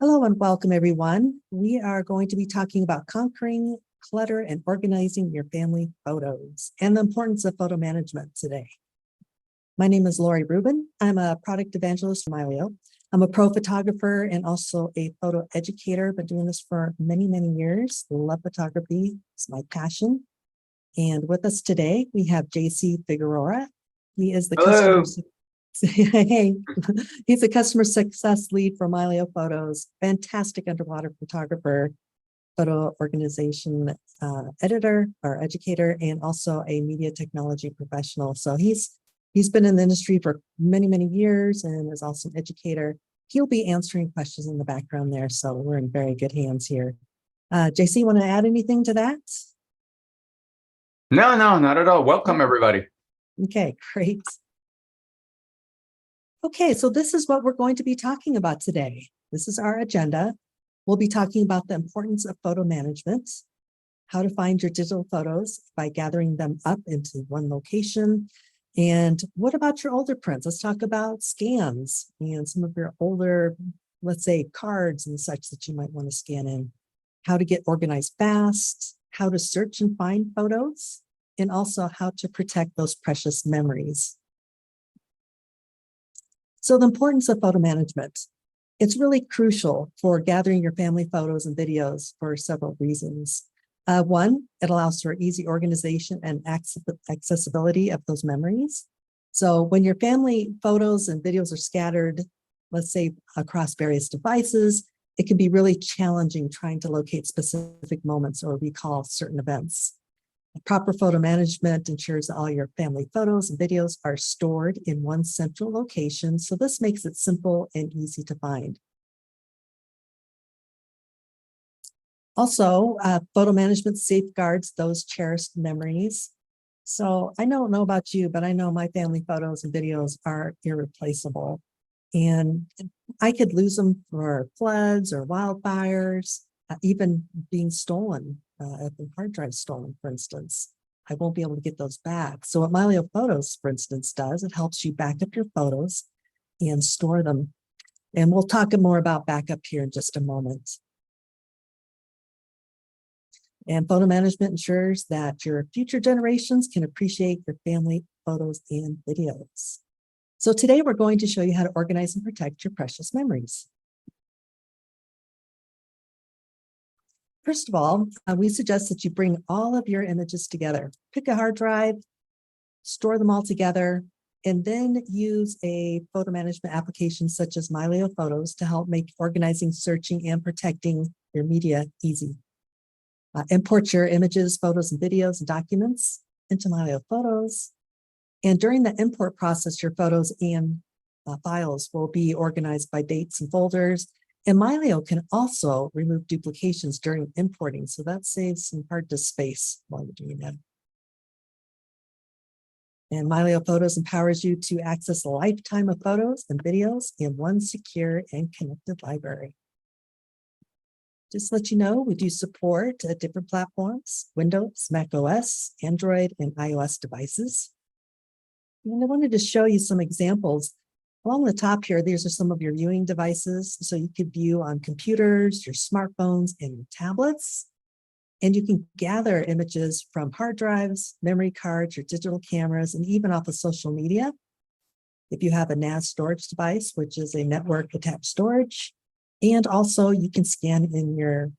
Hello and welcome, everyone. We are going to be talking about conquering clutter and organizing your family photos and the importance of photo management today. My name is Laurie Rubin. I'm a product evangelist for Mylio. I'm a pro photographer and also a photo educator. Been doing this for many, many years. Love photography. It's my passion. And with us today, we have JC Figueroa. He is the Hello. Hey, he's a customer success lead for Mylio Photos, fantastic underwater photographer, photo organization editor or educator, and also a media technology professional. So he's been in the industry for many, many years and is also an educator. He'll be answering questions in the background there. So we're in very good hands here. JC, want to add anything to that? No, not at all. Welcome, everybody. Okay, great. Okay, so this is what we're going to be talking about today. This is our agenda. We'll be talking about the importance of photo management, how to find your digital photos by gathering them up into one location. And what about your older prints? Let's talk about scans and some of your older, let's say, cards and such that you might want to scan in, how to get organized fast, how to search and find photos, and also how to protect those precious memories. So the importance of photo management. It's really crucial for gathering your family photos and videos for several reasons. One, it allows for easy organization and accessibility of those memories. So when your family photos and videos are scattered, let's say across various devices, it can be really challenging trying to locate specific moments or recall certain events. Proper photo management ensures that all your family photos and videos are stored in one central location. So this makes it simple and easy to find. Also, photo management safeguards those cherished memories. So I don't know about you, but I know my family photos and videos are irreplaceable. And I could lose them for floods or wildfires, even being stolen, if the hard drive stolen, for instance. I won't be able to get those back. So what Mylio Photos, for instance, does, it helps you back up your photos and store them. And we'll talk more about backup here in just a moment. And photo management ensures that your future generations can appreciate your family photos and videos. So today we're going to show you how to organize and protect your precious memories. First of all, we suggest that you bring all of your images together. Pick a hard drive, store them all together, and then use a photo management application such as Mylio Photos to help make organizing, searching, and protecting your media easy. Import your images, photos, and videos and documents into Mylio Photos. And during the import process, your photos and files will be organized by dates and folders. And Mylio can also remove duplications during importing. So that saves some hard disk space while you're doing that. And Mylio Photos empowers you to access a lifetime of photos and videos in one secure and connected library. Just to let you know, we do support different platforms: Windows, Mac OS, Android, and iOS devices. And I wanted to show you some examples. Along the top here, these are some of your viewing devices. So you could view on computers, your smartphones, and your tablets. And you can gather images from hard drives, memory cards, your digital cameras, and even off of social media. If you have a NAS storage device, which is a network attached storage. And also you can scan in your,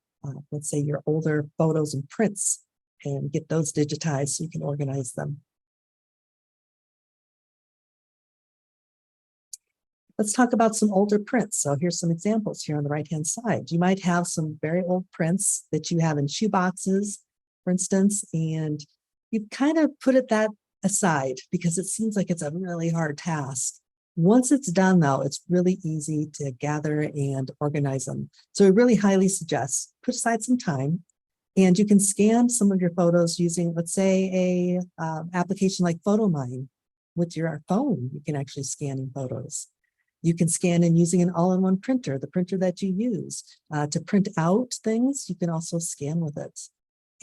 let's say your older photos and prints and get those digitized so you can organize them. Let's talk about some older prints. So here's some examples here on the right-hand side. You might have some very old prints that you have in shoe boxes, for instance, and you kind of put that aside because it seems like it's a really hard task. Once it's done, though, it's really easy to gather and organize them. So we really highly suggest put aside some time, and you can scan some of your photos using, let's say, a application like PhotoMine. With your phone, you can actually scan in photos. You can scan in using an all-in-one printer, the printer that you use. To print out things, you can also scan with it.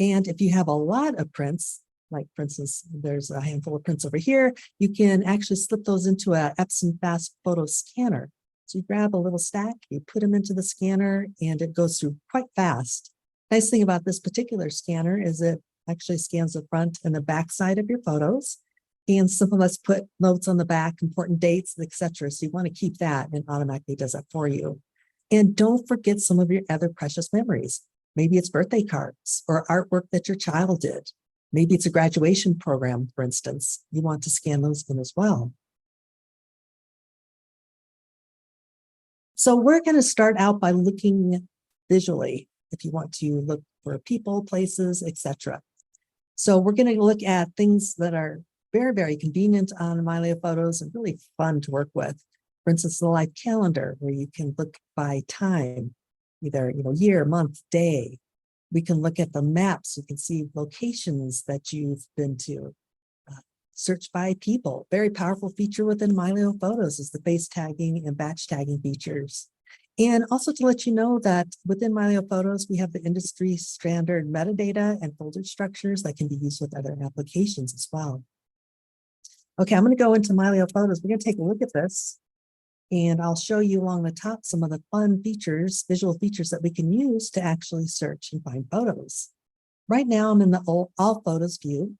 And if you have a lot of prints, like for instance, there's a handful of prints over here, you can actually slip those into an Epson Fast Photo Scanner. So you grab a little stack, you put them into the scanner, and it goes through quite fast. Nice thing about this particular scanner is it actually scans the front and the back side of your photos. And some of us put notes on the back, important dates, etc. So you want to keep that, and automatically does that for you. And don't forget some of your other precious memories. Maybe it's birthday cards or artwork that your child did. Maybe it's a graduation program, for instance. You want to scan those in as well. So we're going to start out by looking visually, if you want to look for people, places, etc. So we're going to look at things that are very, very convenient on Mylio Photos and really fun to work with. For instance, the live calendar, where you can look by time, either year, month, day. We can look at the maps. You can see locations that you've been to. Search by people. Very powerful feature within Mylio Photos is the face tagging and batch tagging features. And also to let you know that within Mylio Photos, we have the industry standard metadata and folder structures that can be used with other applications as well. Okay, I'm going to go into Mylio Photos. We're going to take a look at this, and I'll show you along the top some of the fun features, visual features that we can use to actually search and find photos. Right now, I'm in the all photos view.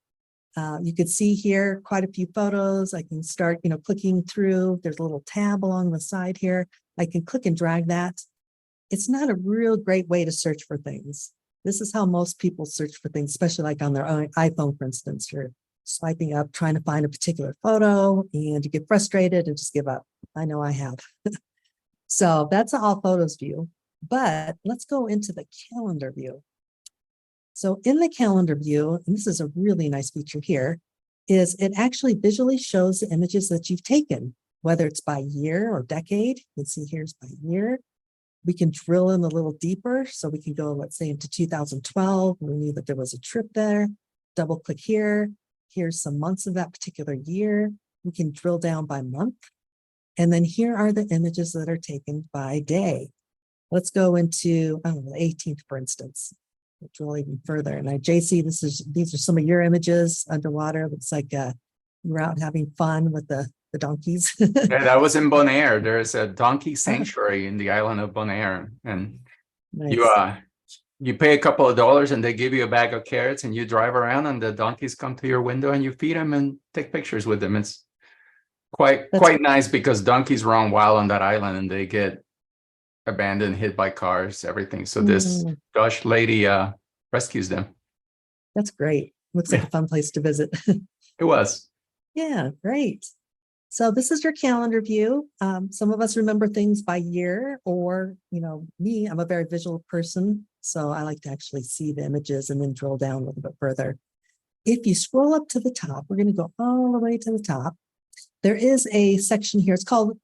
You can see here quite a few photos. I can start, clicking through. There's a little tab along the side here. I can click and drag that. It's not a real great way to search for things. This is how most people search for things, especially like on their own iPhone, for instance. You're swiping up, trying to find a particular photo, and you get frustrated and just give up. I know I have. So that's the all photos view. But let's go into the calendar view. So in the calendar view, and this is a really nice feature here, is it actually visually shows the images that you've taken, whether it's by year or decade. You can see here's by year. We can drill in a little deeper. So we can go, let's say, into 2012. We knew that there was a trip there. Double click here. Here's some months of that particular year. We can drill down by month. And then here are the images that are taken by day. Let's go into, I don't know, the 18th, for instance. We'll drill even further. And JC, these are some of your images underwater. Looks like you were out having fun with the donkeys. Yeah, that was in Bonaire. There's a donkey sanctuary in the island of Bonaire, and Nice. you pay a couple of dollars and they give you a bag of carrots, and you drive around and the donkeys come to your window and you feed them and take pictures with them. It's quite nice because donkeys run wild on that island and they get abandoned, hit by cars, everything. So this Dutch lady rescues them. That's great. Looks like a fun place to visit. It was. Yeah, great. So this is your calendar view. Some of us remember things by year, or, me, I'm a very visual person. So I like to actually see the images and then drill down a little bit further. If you scroll up to the top, we're going to go all the way to the top. There is a section here. It's called,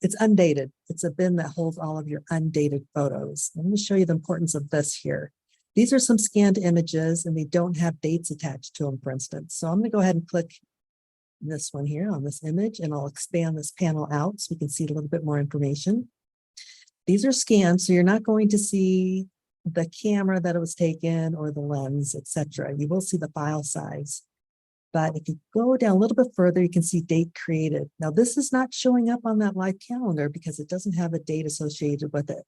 it's undated. It's a bin that holds all of your undated photos. I'm going to show you the importance of this here. These are some scanned images and they don't have dates attached to them, for instance. So I'm going to go ahead and click this one here on this image, and I'll expand this panel out so we can see a little bit more information. These are scanned, so you're not going to see the camera that it was taken or the lens, etc. You will see the file size. But if you go down a little bit further, you can see date created. Now, this is not showing up on that live calendar because it doesn't have a date associated with it.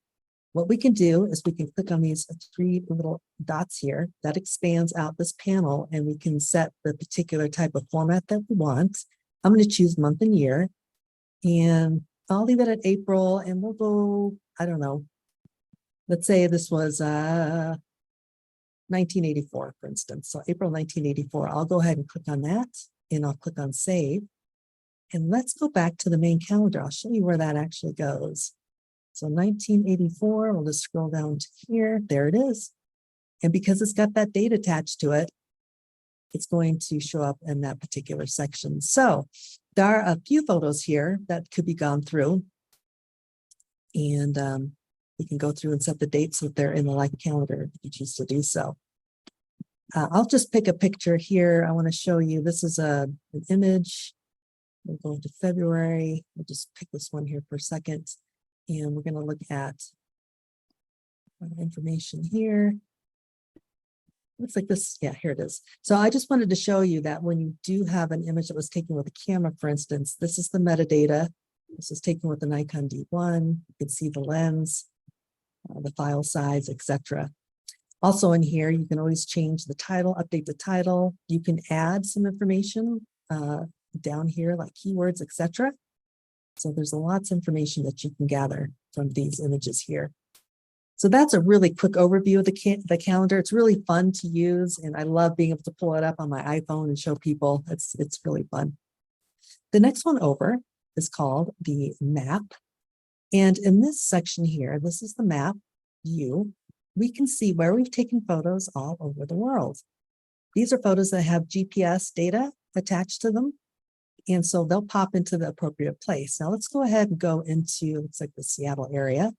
What we can do is we can click on these three little dots here. That expands out this panel, and we can set the particular type of format that we want. I'm going to choose month and year, and I'll leave it at April, and we'll go, I don't know, let's say this was 1984, for instance. So April 1984, I'll go ahead and click on that, and I'll click on save. And let's go back to the main calendar. I'll show you where that actually goes. So 1984, we'll just scroll down to here. There it is. And because it's got that date attached to it, it's going to show up in that particular section. So there are a few photos here that could be gone through. And we can go through and set the dates if they're in the live calendar if you choose to do so. I'll just pick a picture here. I want to show you, this is an image. We'll go into February. We'll just pick this one here for a second. And we're going to look at information here. Looks like this. Yeah, here it is. So I just wanted to show you that when you do have an image that was taken with a camera, for instance, this is the metadata. This is taken with the Nikon D1. You can see the lens, the file size, etc. Also in here, you can always change the title, update the title. You can add some information down here like keywords, etc. So there's lots of information that you can gather from these images here. So that's a really quick overview of the calendar. It's really fun to use, and I love being able to pull it up on my iPhone and show people. It's really fun. The next one over is called the map. And in this section here, this is the map view. We can see where we've taken photos all over the world. These are photos that have GPS data attached to them. And so they'll pop into the appropriate place. Now let's go ahead and go into, looks like the Seattle area.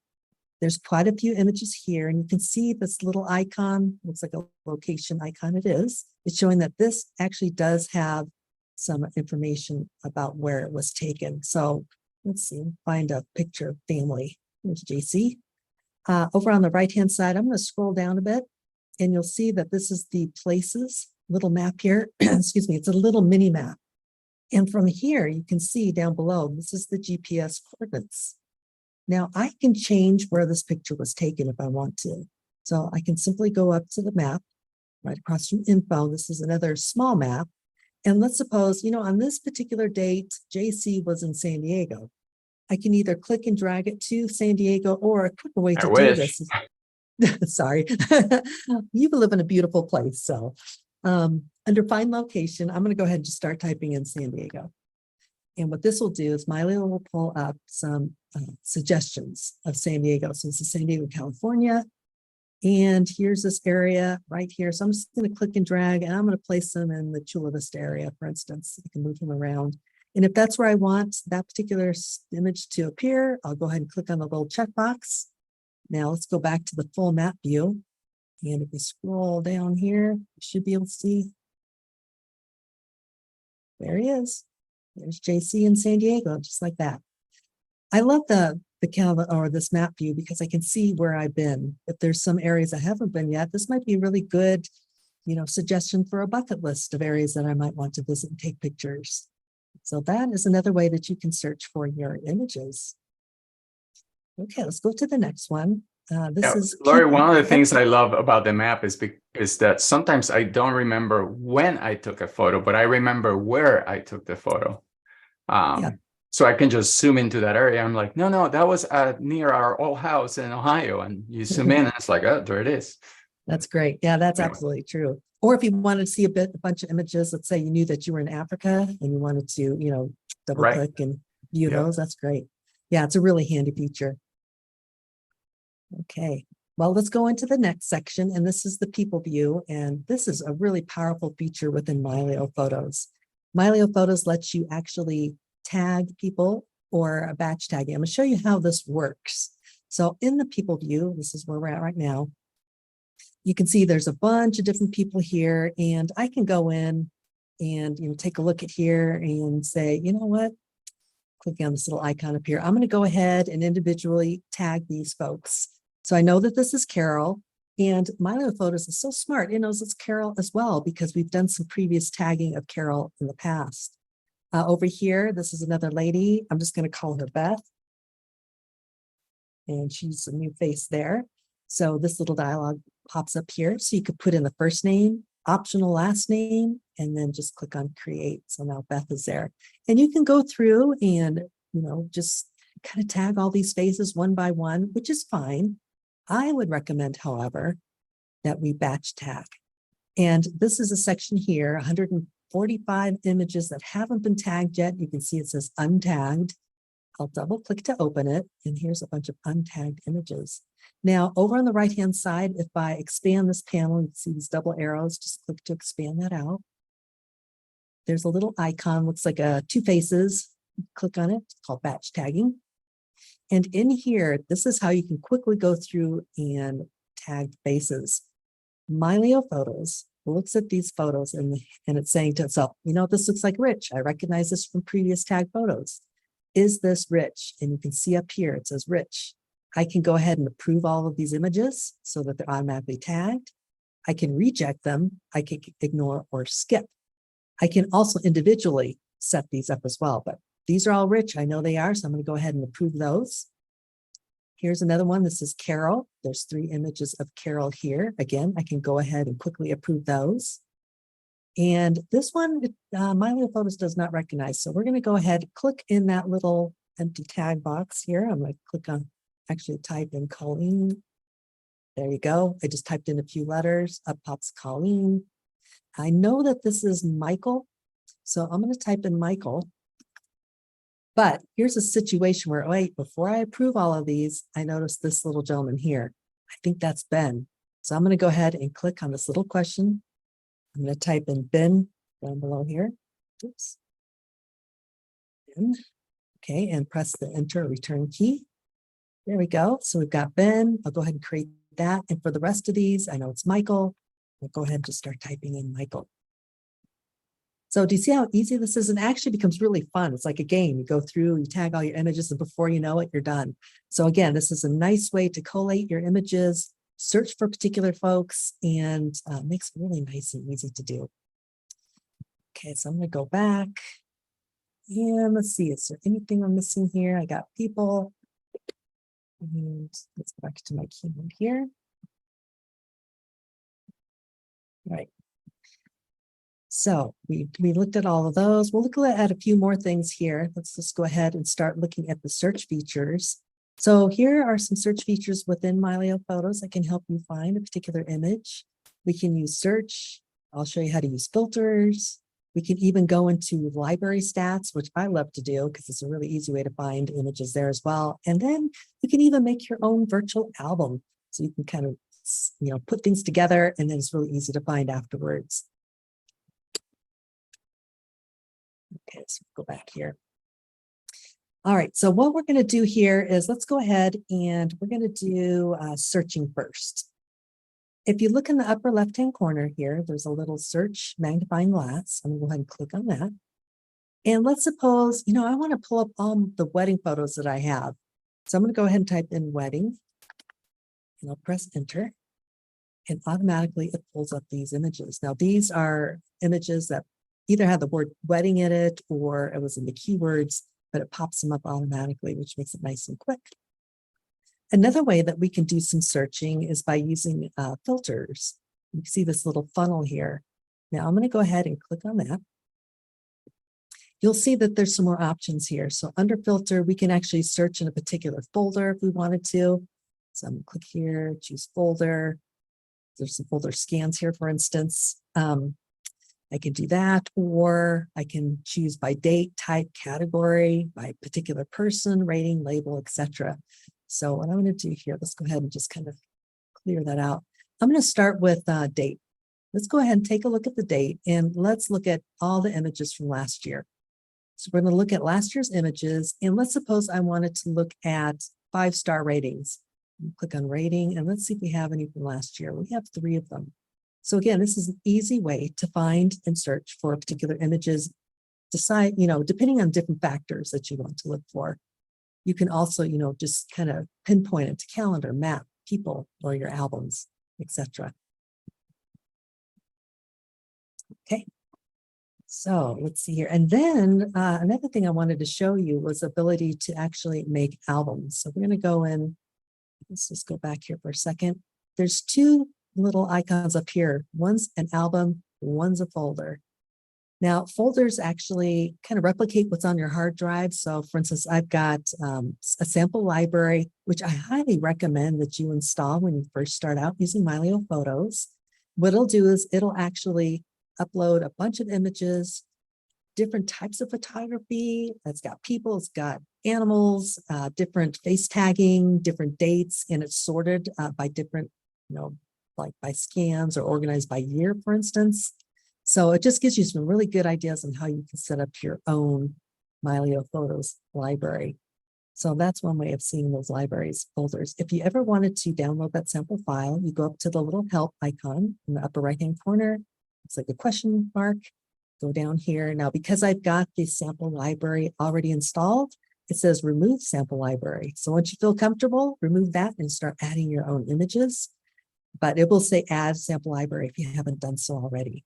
There's quite a few images here, and you can see this little icon, looks like a location icon. It is. It's showing that this actually does have some information about where it was taken. So let's see, find a picture of family. There's JC. Over on the right-hand side, I'm going to scroll down a bit, and you'll see that this is the places little map here. Excuse me, it's a little mini map. And from here, you can see down below, this is the GPS coordinates. Now I can change where this picture was taken if I want to. So I can simply go up to the map, right across from info. This is another small map. And let's suppose, on this particular date, JC was in San Diego. I can either click and drag it to San Diego, or a quicker way to do this is, sorry, you live in a beautiful place. So under find location, I'm going to go ahead and just start typing in San Diego. And what this will do is Mylio will pull up some suggestions of San Diego. So this is San Diego, California. And here's this area right here. So I'm just going to click and drag, and I'm going to place them in the Chula Vista area, for instance. I can move them around. And if that's where I want that particular image to appear, I'll go ahead and click on the little checkbox. Now let's go back to the full map view. And if we scroll down here, you should be able to see. There he is. There's JC in San Diego, just like that. I love the calendar or this map view because I can see where I've been. If there's some areas I haven't been yet, this might be a really good, suggestion for a bucket list of areas that I might want to visit and take pictures. So that is another way that you can search for your images. Okay, let's go to the next one. This is Laurie, one of the things I love about the map is that sometimes I don't remember when I took a photo, but I remember where I took the photo. So I can just zoom into that area. I'm like, no, that was near our old house in Ohio. And you zoom in and it's like, oh, there it is. That's great. Yeah, that's absolutely true. Or if you wanted to see a bunch of images, let's say you knew that you were in Africa and you wanted to, double click and view those. That's great. Yeah, it's a really handy feature. Okay, well, let's go into the next section, and this is the people view, and this is a really powerful feature within Mylio Photos. Mylio Photos lets you actually tag people or a batch tagging. I'm going to show you how this works. So in the people view, this is where we're at right now. You can see there's a bunch of different people here, and I can go in and take a look at here and say, you know what? Clicking on this little icon up here, I'm going to go ahead and individually tag these folks. So I know that this is Carol, and Mylio Photos is so smart. It knows it's Carol as well because we've done some previous tagging of Carol in the past. Over here, this is another lady. I'm just going to call her Beth. And she's a new face there. So this little dialog pops up here. So you could put in the first name, optional last name, and then just click on create. So now Beth is there. And you can go through and, just kind of tag all these faces one by one, which is fine. I would recommend, however, that we batch tag. And this is a section here, 145 images that haven't been tagged yet. You can see it says untagged. I'll double click to open it, and here's a bunch of untagged images. Now, over on the right-hand side, if I expand this panel, you can see these double arrows, just click to expand that out. There's a little icon, looks like two faces. Click on it, it's called batch tagging. And in here, this is how you can quickly go through and tag faces. Mylio Photos looks at these photos and it's saying to itself, this looks like Rich. I recognize this from previous tag photos. Is this Rich? And you can see up here, it says Rich. I can go ahead and approve all of these images so that they're automatically tagged. I can reject them. I can ignore or skip. I can also individually set these up as well, but these are all rich. I know they are, so I'm going to go ahead and approve those. Here's another one. This is Carol. There's 3 images of Carol here. Again, I can go ahead and quickly approve those. And this one, Mylio Photos does not recognize. So we're going to go ahead, click in that little empty tag box here. I'm going to click on, actually type in Colleen. There you go. I just typed in a few letters. Up pops Colleen. I know that this is Michael. So I'm going to type in Michael. But here's a situation where, wait, before I approve all of these, I noticed this little gentleman here. I think that's Ben. So I'm going to go ahead and click on this little question. I'm going to type in Ben down below here. Oops. Ben. Okay, and press the enter or return key. There we go. So we've got Ben. I'll go ahead and create that. And for the rest of these, I know it's Michael. I'll go ahead and just start typing in Michael. So do you see how easy this is? And actually becomes really fun. It's like a game. You go through, you tag all your images, and before you know it, you're done. So again, this is a nice way to collate your images, search for particular folks, and makes it really nice and easy to do. Okay, so I'm going to go back. And let's see, is there anything I'm missing here? I got people. And let's go back to my keyboard here. Right. So we looked at all of those. We'll look at a few more things here. Let's just go ahead and start looking at the search features. So here are some search features within Mylio Photos that can help you find a particular image. We can use search. I'll show you how to use filters. We can even go into library stats, which I love to do because it's a really easy way to find images there as well. And then you can even make your own virtual album. So you can kind of, put things together, and then it's really easy to find afterwards. Okay, let's go back here. All right, so what we're going to do here is let's go ahead and we're going to do searching first. If you look in the upper left-hand corner here, there's a little search magnifying glass. I'm going to go ahead and click on that. And let's suppose, I want to pull up all the wedding photos that I have. So I'm going to go ahead and type in wedding, and I'll press enter. And automatically it pulls up these images. Now, these are images that either have the word wedding in it or it was in the keywords, but it pops them up automatically, which makes it nice and quick. Another way that we can do some searching is by using filters. You can see this little funnel here. Now I'm going to go ahead and click on that. You'll see that there's some more options here. So under filter, we can actually search in a particular folder if we wanted to. So I'm going to click here, choose folder. There's some folder scans here, for instance. I can do that, or I can choose by date, type, category, by particular person, rating, label, etc. So what I'm going to do here, let's go ahead and just kind of clear that out. I'm going to start with date. Let's go ahead and take a look at the date, and let's look at all the images from last year. So we're going to look at last year's images, and let's suppose I wanted to look at 5-star ratings. Click on rating, and let's see if we have any from last year. We have 3 of them. So again, this is an easy way to find and search for particular images. Decide, depending on different factors that you want to look for. You can also, just kind of pinpoint it to calendar, map, people, or your albums, etc. Okay. So let's see here. And then another thing I wanted to show you was the ability to actually make albums. So we're going to go in. Let's just go back here for a second. There's 2 little icons up here. One's an album, one's a folder. Now, folders actually kind of replicate what's on your hard drive. So for instance, I've got a sample library, which I highly recommend that you install when you first start out using Mylio Photos. What it'll do is it'll actually upload a bunch of images, different types of photography. It's got people, it's got animals, different face tagging, different dates, and it's sorted by different, like by scans or organized by year, for instance. So it just gives you some really good ideas on how you can set up your own Mylio Photos library. So that's one way of seeing those libraries folders. If you ever wanted to download that sample file, you go up to the little help icon in the upper right-hand corner. It's like a question mark. Go down here. Now, because I've got the sample library already installed, it says remove sample library. So once you feel comfortable, remove that and start adding your own images. But it will say add sample library if you haven't done so already.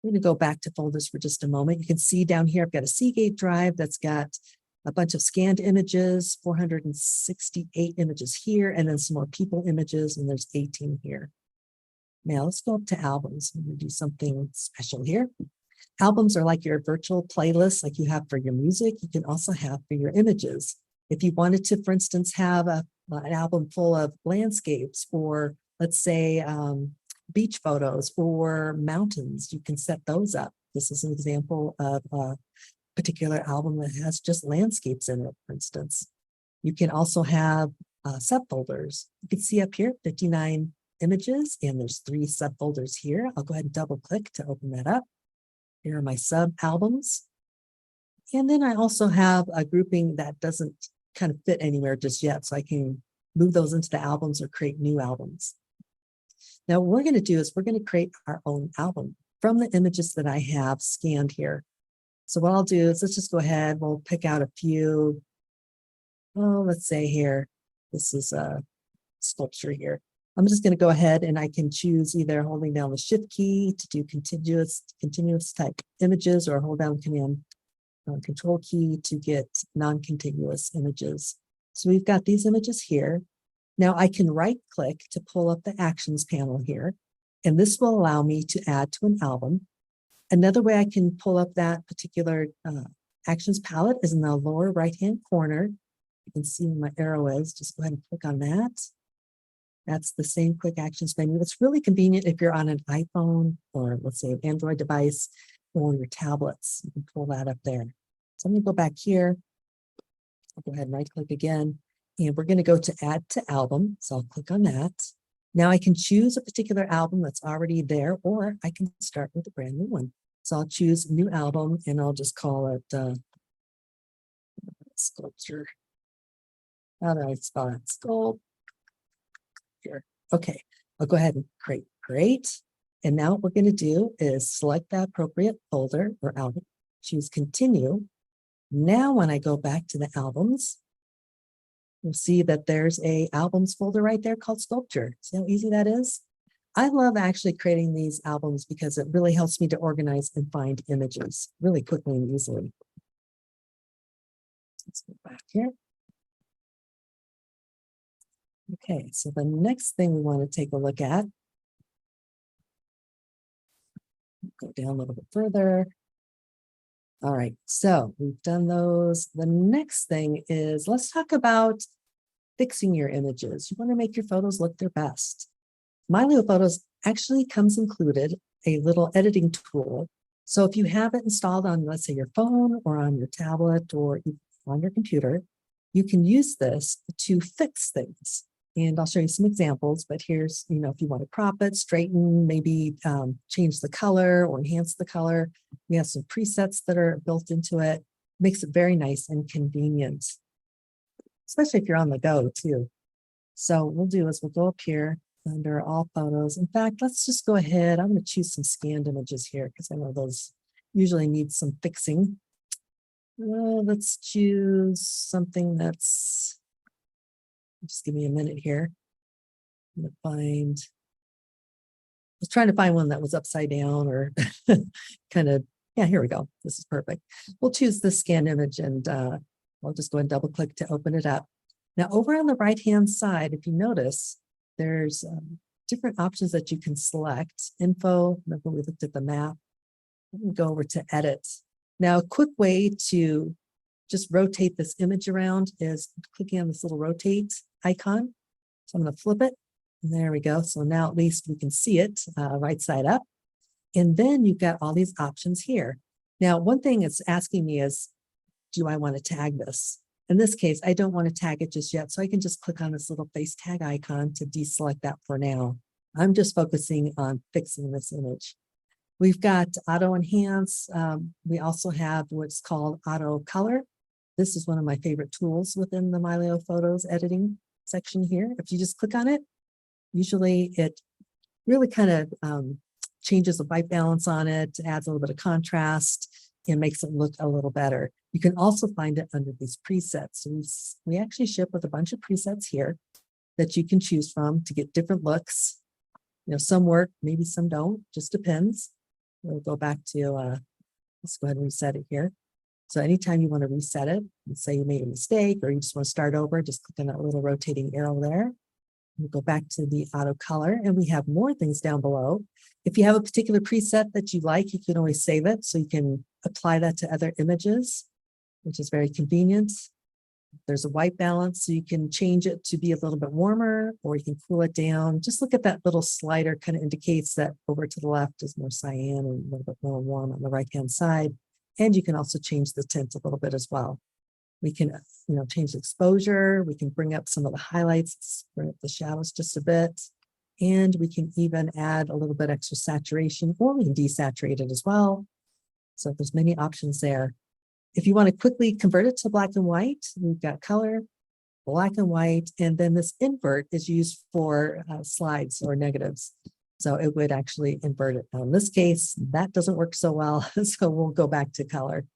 We're going to go back to folders for just a moment. You can see down here, I've got a Seagate drive that's got a bunch of scanned images, 468 images here, and then some more people images, and there's 18 here. Now let's go up to albums. I'm going to do something special here. Albums are like your virtual playlists, like you have for your music. You can also have for your images. If you wanted to, for instance, have an album full of landscapes, or let's say beach photos or mountains, you can set those up. This is an example of a particular album that has just landscapes in it, for instance. You can also have subfolders. You can see up here 59 images, and there's 3 subfolders here. I'll go ahead and double click to open that up. Here are my sub albums. And then I also have a grouping that doesn't kind of fit anywhere just yet, so I can move those into the albums or create new albums. Now, what we're going to do is we're going to create our own album from the images that I have scanned here. So what I'll do is let's just go ahead. We'll pick out a few. Oh, let's say here, this is a sculpture here. I'm just going to go ahead and I can choose either holding down the shift key to do continuous type images, or hold down command control key to get non-contiguous images. So we've got these images here. Now I can right click to pull up the actions panel here, and this will allow me to add to an album. Another way I can pull up that particular actions palette is in the lower right-hand corner. You can see where my arrow is. Just go ahead and click on that. That's the same quick actions menu. It's really convenient if you're on an iPhone, or let's say an Android device, or your tablets. You can pull that up there. So I'm going to go back here. I'll go ahead and right click again, and we're going to go to add to album. So I'll click on that. Now I can choose a particular album that's already there, or I can start with a brand new one. So I'll choose new album, and I'll just call it sculpture. How do I spell it? Sculpture. Okay, I'll go ahead and create. Great. And now what we're going to do is select the appropriate folder or album, choose continue. Now when I go back to the albums, you'll see that there's a albums folder right there called sculpture. See how easy that is? I love actually creating these albums because it really helps me to organize and find images really quickly and easily. Let's go back here. Okay, so the next thing we want to take a look at, go down a little bit further. All right, so we've done those. The next thing is, let's talk about fixing your images. You want to make your photos look their best. Mylio Photos actually comes included a little editing tool. So if you have it installed on, let's say, your phone or on your tablet or on your computer, you can use this to fix things. And I'll show you some examples, but here's, if you want to crop it, straighten, maybe change the color or enhance the color. We have some presets that are built into it. Makes it very nice and convenient, especially if you're on the go too. So what we'll do is we'll go up here under all photos. In fact, let's just go ahead. I'm going to choose some scanned images here because I know those usually need some fixing. Let's choose something that's, just give me a minute here. I'm going to find, I was trying to find one that was upside down or kind of, yeah, here we go. This is perfect. We'll choose this scanned image, and I'll just go and double click to open it up. Now over on the right-hand side, if you notice, there's different options that you can select. Info, remember we looked at the map. I'm going to go over to edit. Now, a quick way to just rotate this image around is clicking on this little rotate icon. So I'm going to flip it, and there we go. So now at least we can see it right side up. And then you've got all these options here. Now, one thing it's asking me is, do I want to tag this? In this case, I don't want to tag it just yet, so I can just click on this little face tag icon to deselect that for now. I'm just focusing on fixing this image. We've got auto enhance. We also have what's called auto color. This is one of my favorite tools within the Mylio Photos editing section here. If you just click on it, usually it really kind of changes the white balance on it, adds a little bit of contrast, and makes it look a little better. You can also find it under these presets. So we actually ship with a bunch of presets here that you can choose from to get different looks. Some work, maybe some don't, just depends. we'll go back to, let's go ahead and reset it here. So anytime you want to reset it, let's say you made a mistake or you just want to start over, just click on that little rotating arrow there. We'll go back to the auto color, and we have more things down below. If you have a particular preset that you like, you can always save it so you can apply that to other images, which is very convenient. There's a white balance, so you can change it to be a little bit warmer, or you can cool it down. Just look at that little slider, kind of indicates that over to the left is more cyan and a little bit more warm on the right-hand side. And you can also change the tint a little bit as well. We can, change the exposure. We can bring up some of the highlights, bring up the shadows just a bit. And we can even add a little bit extra saturation, or we can desaturate it as well. So there's many options there. If you want to quickly convert it to black and white, we've got color, black and white, and then this invert is used for slides or negatives. So it would actually invert it. Now in this case, that doesn't work so well, so we'll go back to color.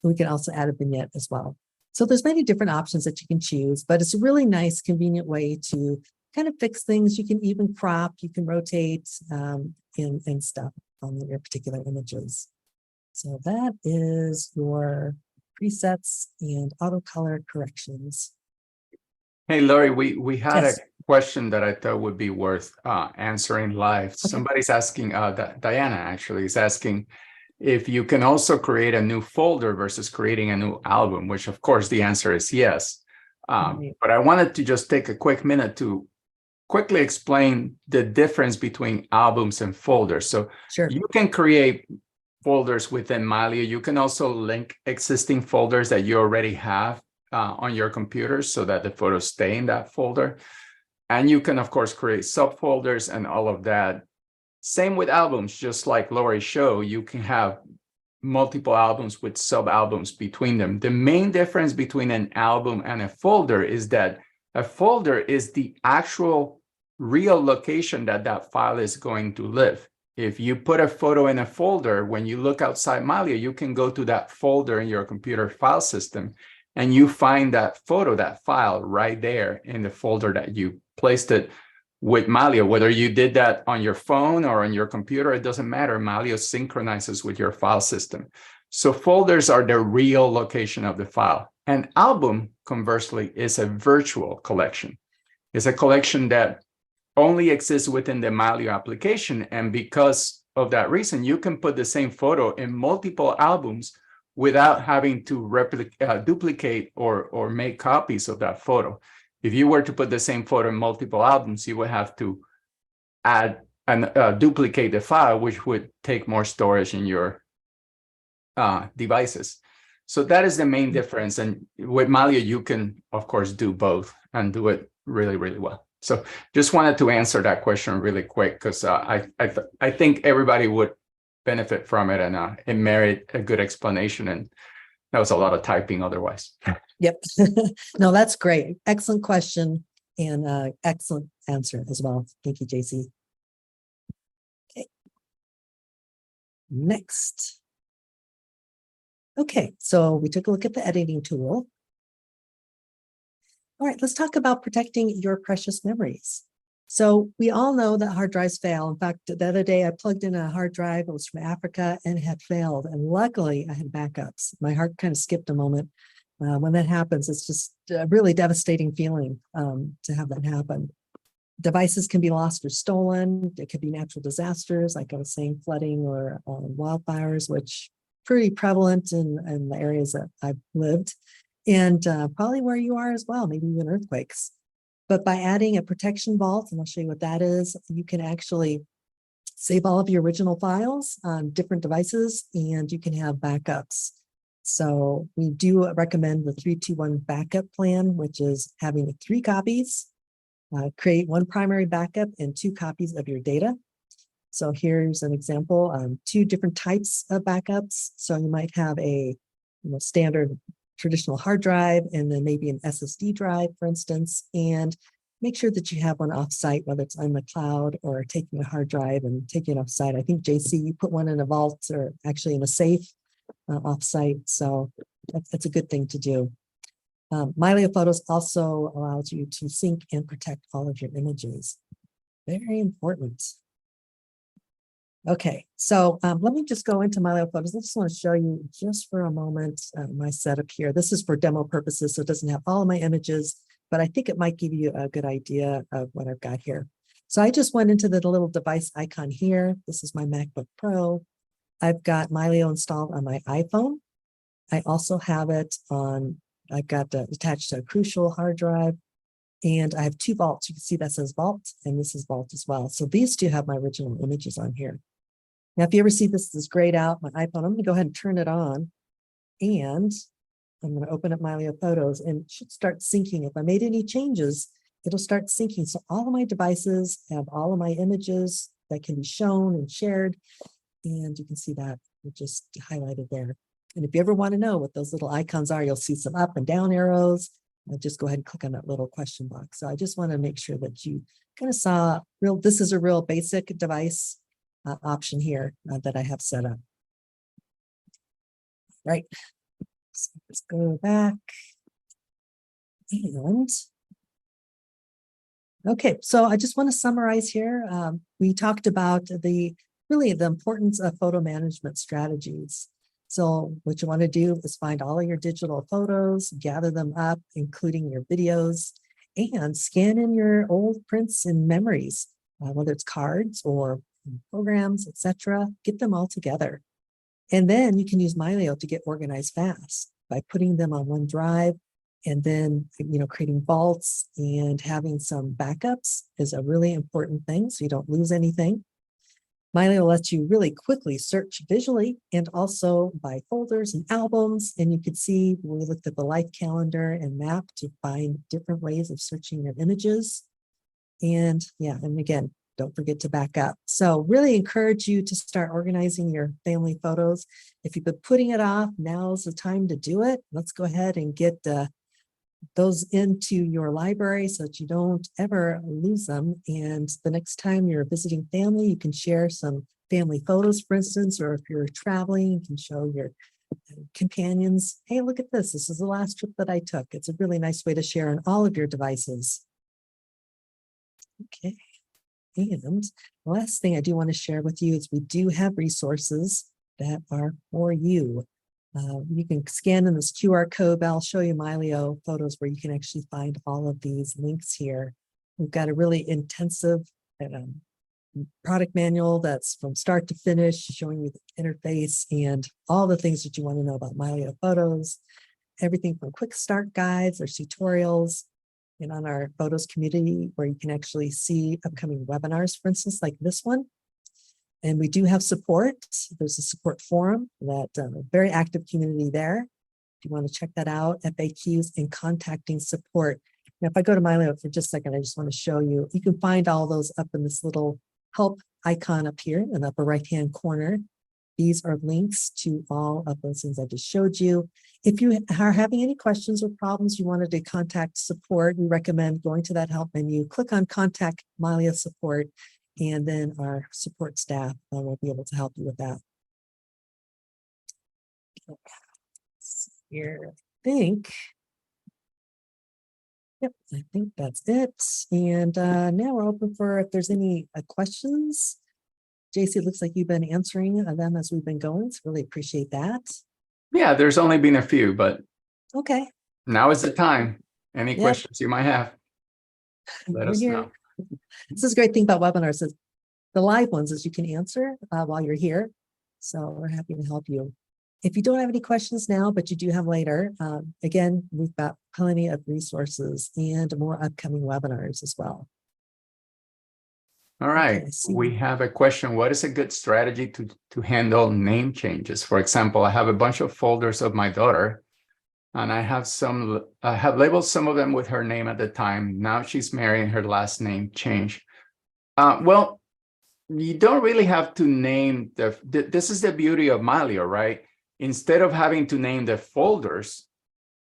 We can also add a vignette as well. So there's many different options that you can choose, but it's a really nice, convenient way to kind of fix things. You can even crop, you can rotate and stuff on your particular images. So that is your presets and auto color corrections. Hey, Laurie, we had Yes. a question that I thought would be worth answering live. Okay. Somebody's asking, Diana actually is asking, if you can also create a new folder versus creating a new album, which of course the answer is yes. But I wanted to just take a quick minute to quickly explain the difference between albums and folders. So Sure. you can create folders within Mylio. You can also link existing folders that you already have on your computer so that the photos stay in that folder. And you can, of course, create subfolders and all of that. Same with albums, just like Laurie showed, you can have multiple albums with sub-albums between them. The main difference between an album and a folder is that a folder is the actual real location that that file is going to live. If you put a photo in a folder, when you look outside Mylio, you can go to that folder in your computer file system and you find that photo, that file right there in the folder that you placed it with Mylio. Whether you did that on your phone or on your computer, it doesn't matter. Mylio synchronizes with your file system. So folders are the real location of the file. An album, conversely, is a virtual collection. It's a collection that only exists within the Mylio application. And because of that reason, you can put the same photo in multiple albums without having to duplicate or make copies of that photo. If you were to put the same photo in multiple albums, you would have to add and duplicate the file, which would take more storage in your devices. So that is the main difference. And with Mylio, you can, of course, do both and do it really, really well. So just wanted to answer that question really quick, because I think everybody would benefit from it, and it merited a good explanation. And that was a lot of typing otherwise. Yep. No, that's great. Excellent question and excellent answer as well. Thank you, JC. Okay. Next. Okay, so we took a look at the editing tool. All right, let's talk about protecting your precious memories. So we all know that hard drives fail. In fact, the other day I plugged in a hard drive. It was from Africa and it had failed. And luckily I had backups. My heart kind of skipped a moment. When that happens, it's just a really devastating feeling to have that happen. Devices can be lost or stolen. It could be natural disasters, like I was saying, flooding or wildfires, which pretty prevalent in the areas that I've lived. And probably where you are as well, maybe even earthquakes. But by adding a protection vault, and I'll show you what that is, you can actually save all of your original files on different devices, and you can have backups. So we do recommend the 3-2-1 backup plan, which is having 3 copies, create 1 primary backup and 2 copies of your data. So here's an example, 2 different types of backups. So you might have a standard traditional hard drive and then maybe an SSD drive, for instance, and make sure that you have one offsite, whether it's on the cloud or taking a hard drive and taking it offsite. I think, JC, you put one in a vault or actually in a safe offsite. So that's a good thing to do. Mylio Photos also allows you to sync and protect all of your images. Very important. Okay, so let me just go into Mylio Photos. I just want to show you just for a moment my setup here. This is for demo purposes, so it doesn't have all of my images, but I think it might give you a good idea of what I've got here. So I just went into the little device icon here. This is my MacBook Pro. I've got Mylio installed on my iPhone. I also have it on, I've got attached to a Crucial hard drive. And I have two vaults. You can see that says Vault, and this is Vault as well. So these two have my original images on here. Now, if you ever see this is grayed out, my iPhone, I'm going to go ahead and turn it on. And I'm going to open up Mylio Photos, and it should start syncing. If I made any changes, it'll start syncing. So all of my devices have all of my images that can be shown and shared. And you can see that just highlighted there. And if you ever want to know what those little icons are, you'll see some up and down arrows. Just go ahead and click on that little question box. So I just want to make sure that you kind of saw this is a real basic device option here that I have set up. Right. So let's go back. And okay, so I just want to summarize here. We talked about really the importance of photo management strategies. So what you want to do is find all of your digital photos, gather them up, including your videos, and scan in your old prints and memories, whether it's cards or programs, etc. Get them all together. And then you can use Mylio to get organized fast by putting them on OneDrive, and then creating vaults and having some backups is a really important thing so you don't lose anything. Mylio lets you really quickly search visually and also by folders and albums. And you could see we looked at the life calendar and map to find different ways of searching your images. And yeah, and again, don't forget to back up. So really encourage you to start organizing your family photos. If you've been putting it off, now's the time to do it. Let's go ahead and get those into your library so that you don't ever lose them. And the next time you're visiting family, you can share some family photos, for instance, or if you're traveling, you can show your companions, hey, look at this. This is the last trip that I took. It's a really nice way to share on all of your devices. Okay. And the last thing I do want to share with you is we do have resources that are for you. You can scan in this QR code, but I'll show you Mylio Photos where you can actually find all of these links here. We've got a really intensive product manual that's from start to finish, showing you the interface and all the things that you want to know about Mylio Photos, everything from quick start guides or tutorials, and on our Photos community where you can actually see upcoming webinars, for instance, like this one. And we do have support. There's a support forum that very active community there. If you want to check that out, FAQs and contacting support. Now, if I go to Mylio for just a second, I just want to show you, you can find all those up in this little help icon up here in the upper right-hand corner. These are links to all of those things I just showed you. If you are having any questions or problems, you wanted to contact support, we recommend going to that help menu, click on contact Mylio support, and then our support staff will be able to help you with that. Here, I think that's it. And now we're open for if there's any questions. JC, it looks like you've been answering them as we've been going, so really appreciate that. Yeah, there's only been a few, but okay. Now is the time. Any questions you might have, let us know. This is a great thing about webinars is the live ones is you can answer while you're here. So we're happy to help you. If you don't have any questions now, but you do have later, again, we've got plenty of resources and more upcoming webinars as well. All right, okay, we have a question. What is a good strategy to handle name changes? For example, I have a bunch of folders of my daughter, and I have labeled some of them with her name at the time. Now she's married, her last name changed. Well, you don't really have to name this is the beauty of Mylio, right? Instead of having to name the folders,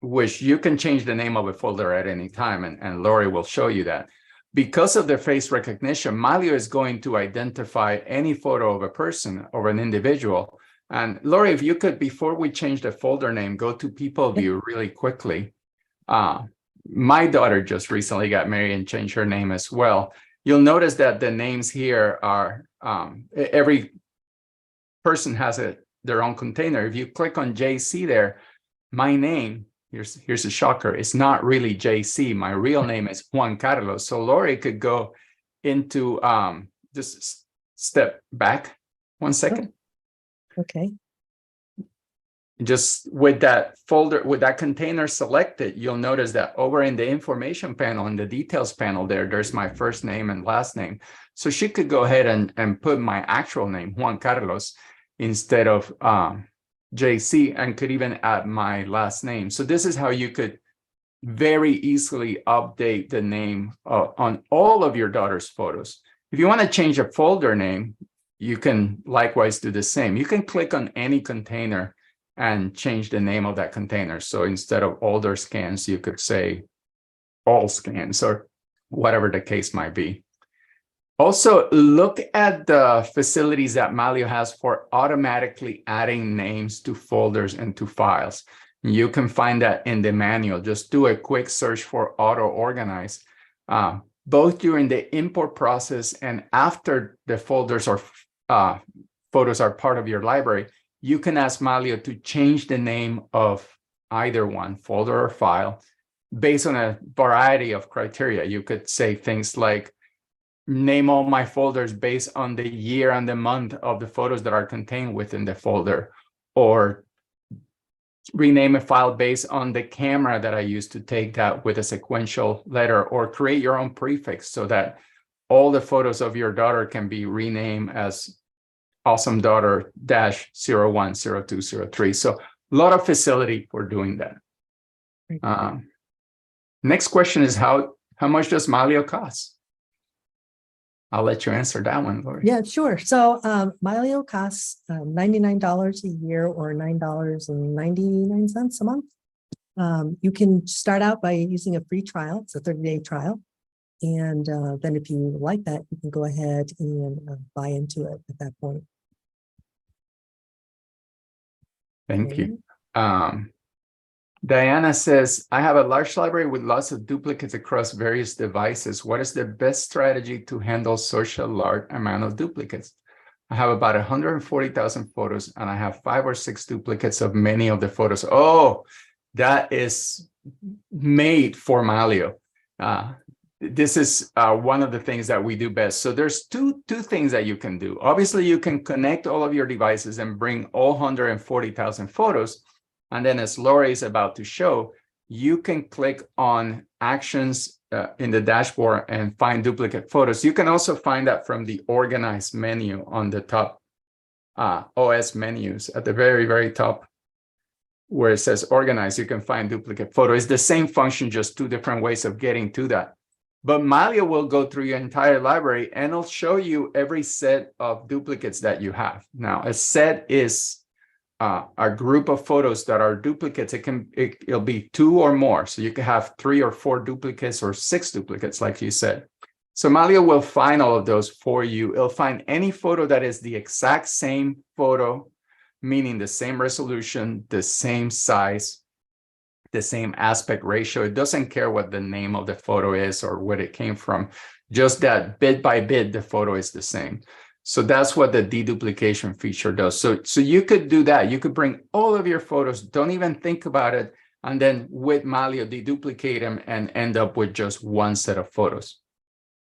which you can change the name of a folder at any time, and Laurie will show you that. Because of the face recognition, Mylio is going to identify any photo of a person or an individual. And Laurie, if you could, before we change the folder name, go to people view really quickly. My daughter just recently got married and changed her name as well. You'll notice that the names here are, every person has their own container. If you click on JC there, my name, here's a shocker, it's not really JC. My real name is Juan Carlos. So Laurie could go into just step back 1 second. Okay. Just with that folder, with that container selected, you'll notice that over in the information panel, in the details panel there's my first name and last name. So she could go ahead and put my actual name, Juan Carlos, instead of JC, and could even add my last name. So this is how you could very easily update the name on all of your daughter's photos. If you want to change a folder name, you can likewise do the same. You can click on any container and change the name of that container. So instead of older scans, you could say all scans or whatever the case might be. Also, look at the facilities that Mylio has for automatically adding names to folders and to files. You can find that in the manual. Just do a quick search for auto organize. Both during the import process and after the folders or photos are part of your library, you can ask Mylio to change the name of either one, folder or file, based on a variety of criteria. You could say things like, name all my folders based on the year and the month of the photos that are contained within the folder, or rename a file based on the camera that I used to take that with a sequential letter, or create your own prefix so that all the photos of your daughter can be renamed as awesome daughter -010203. So a lot of facility for doing that. Next question is how much does Mylio cost? I'll let you answer that one, Laurie. Yeah, sure. So Mylio costs $99 a year or $9.99 a month. You can start out by using a free trial. It's a 30-day trial. And then if you like that, you can go ahead and buy into it at that point. Thank you. Diana says, I have a large library with lots of duplicates across various devices. What is the best strategy to handle such a large amount of duplicates? I have about 140,000 photos and I have 5 or 6 duplicates of many of the photos. Oh, that is made for Mylio. This is one of the things that we do best. So there's two things that you can do. Obviously, you can connect all of your devices and bring all 140,000 photos. And then as Laurie is about to show, you can click on actions in the dashboard and find duplicate photos. You can also find that from the organize menu on the top OS menus at the very, very top where it says organize, you can find duplicate photo. It's the same function, just 2 different ways of getting to that. But Mylio will go through your entire library and it'll show you every set of duplicates that you have. Now, a set is a group of photos that are duplicates. It'll be 2 or more. So you can have 3 or 4 duplicates or 6 duplicates, like you said. So Mylio will find all of those for you. It'll find any photo that is the exact same photo, meaning the same resolution, the same size, the same aspect ratio. It doesn't care what the name of the photo is or where it came from, just that bit by bit, the photo is the same. So that's what the deduplication feature does. So you could do that. You could bring all of your photos, don't even think about it, and then with Mylio deduplicate them and end up with just one set of photos.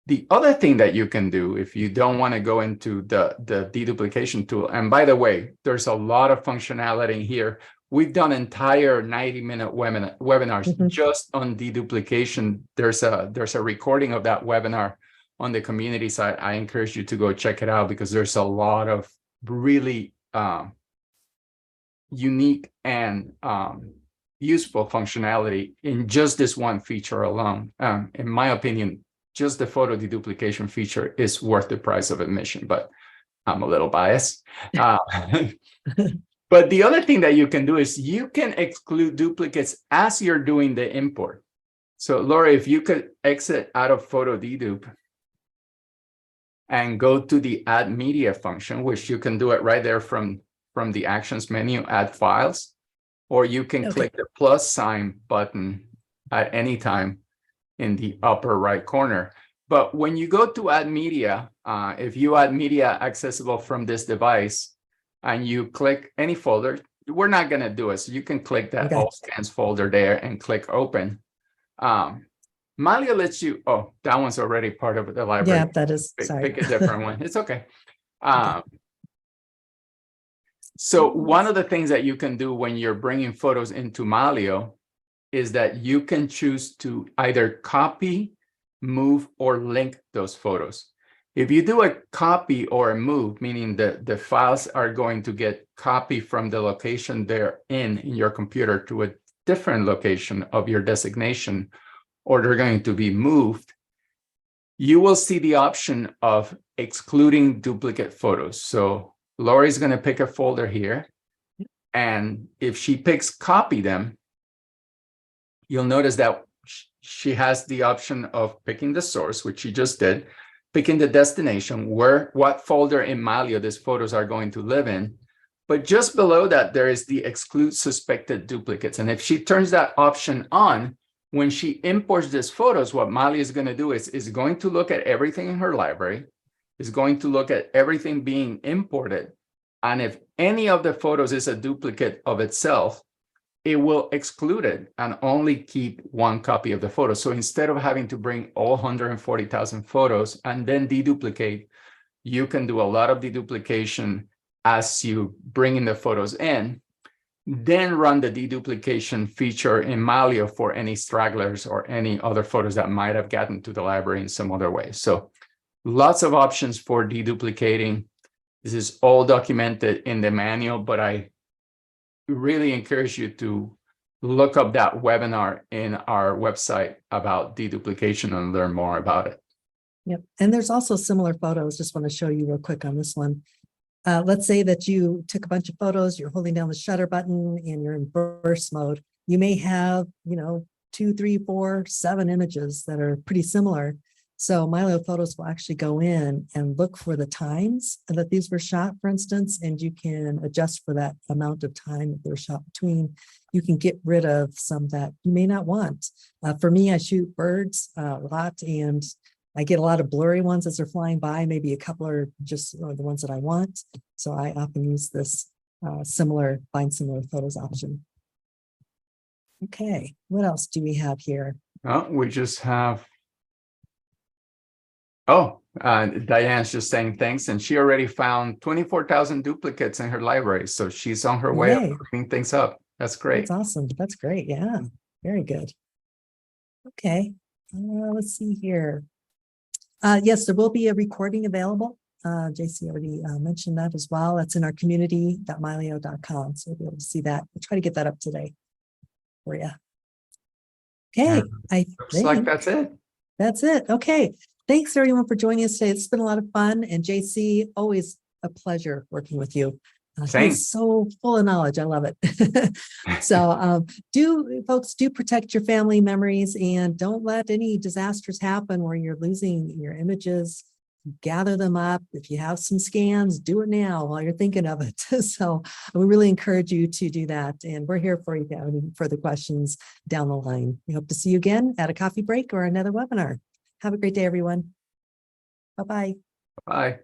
The other thing that you can do if you don't want to go into the deduplication tool, and by the way, there's a lot of functionality here. We've done entire 90-minute webinars just on deduplication. There's a recording of that webinar on the community side. I encourage you to go check it out because there's a lot of really unique and useful functionality in just this one feature alone. In my opinion, just the photo deduplication feature is worth the price of admission, but I'm a little biased. But the other thing that you can do is you can exclude duplicates as you're doing the import. So Laurie, if you could exit out of photo dedupe and go to the add media function, which you can do it right there from the actions menu, add files, or you can click the plus sign button at any time in the upper right corner. But when you go to add media, if you add media accessible from this device, and you click any folder. We're not going to do it. So you can click that Okay. all scans folder there and click open. Mylio lets you, oh, that one's already part of the library. Yeah, that is, sorry. Pick a different one. It's okay. So one of the things that you can do when you're bringing photos into Mylio is that you can choose to either copy, move, or link those photos. If you do a copy or a move, meaning that the files are going to get copied from the location they're in your computer to a different location of your designation, or they're going to be moved, you will see the option of excluding duplicate photos. So Laurie's going to pick a folder here, and if she picks copy them, you'll notice that she has the option of picking the source, which she just did, picking the destination, what folder in Mylio these photos are going to live in. But just below that, there is the exclude suspected duplicates. And if she turns that option on, when she imports these photos, what Mylio is going to do is going to look at everything in her library, is going to look at everything being imported. And if any of the photos is a duplicate of itself, it will exclude it and only keep one copy of the photo. So instead of having to bring all 140,000 photos and then deduplicate, you can do a lot of deduplication as you bring in the photos in, then run the deduplication feature in Mylio for any stragglers or any other photos that might have gotten to the library in some other way. So lots of options for deduplicating. This is all documented in the manual, but I really encourage you to look up that webinar in our website about deduplication and learn more about it. Yep. And there's also similar photos. Just want to show you real quick on this one. Let's say that you took a bunch of photos, you're holding down the shutter button and you're in burst mode. You may have, 2, 3, 4, 7 images that are pretty similar. So Mylio Photos will actually go in and look for the times that these were shot, for instance, and you can adjust for that amount of time that they're shot between. You can get rid of some that you may not want. For me, I shoot birds a lot, and I get a lot of blurry ones as they're flying by. Maybe a couple are just the ones that I want. So I often use this find similar photos option. Okay, what else do we have here? Oh, we just have, Diane's just saying thanks, and she already found 24,000 duplicates in her library. So she's on her way of cleaning things up. That's great. That's awesome. That's great. Yeah, very good. Okay, let's see here. Yes, there will be a recording available. JC already mentioned that as well. That's in our community.mylio.com. So you'll be able to see that. We'll try to get that up today for you. Okay, Looks like that's it. That's it. Okay. Thanks everyone for joining us today. It's been a lot of fun. And JC, always a pleasure working with you. He's so full of knowledge. I love it. So folks, do protect your family memories and don't let any disasters happen where you're losing your images. Gather them up. If you have some scans, do it now while you're thinking of it. So we really encourage you to do that. And we're here for you if you have any further questions down the line. We hope to see you again at a coffee break or another webinar. Have a great day, everyone. Bye-bye. Bye.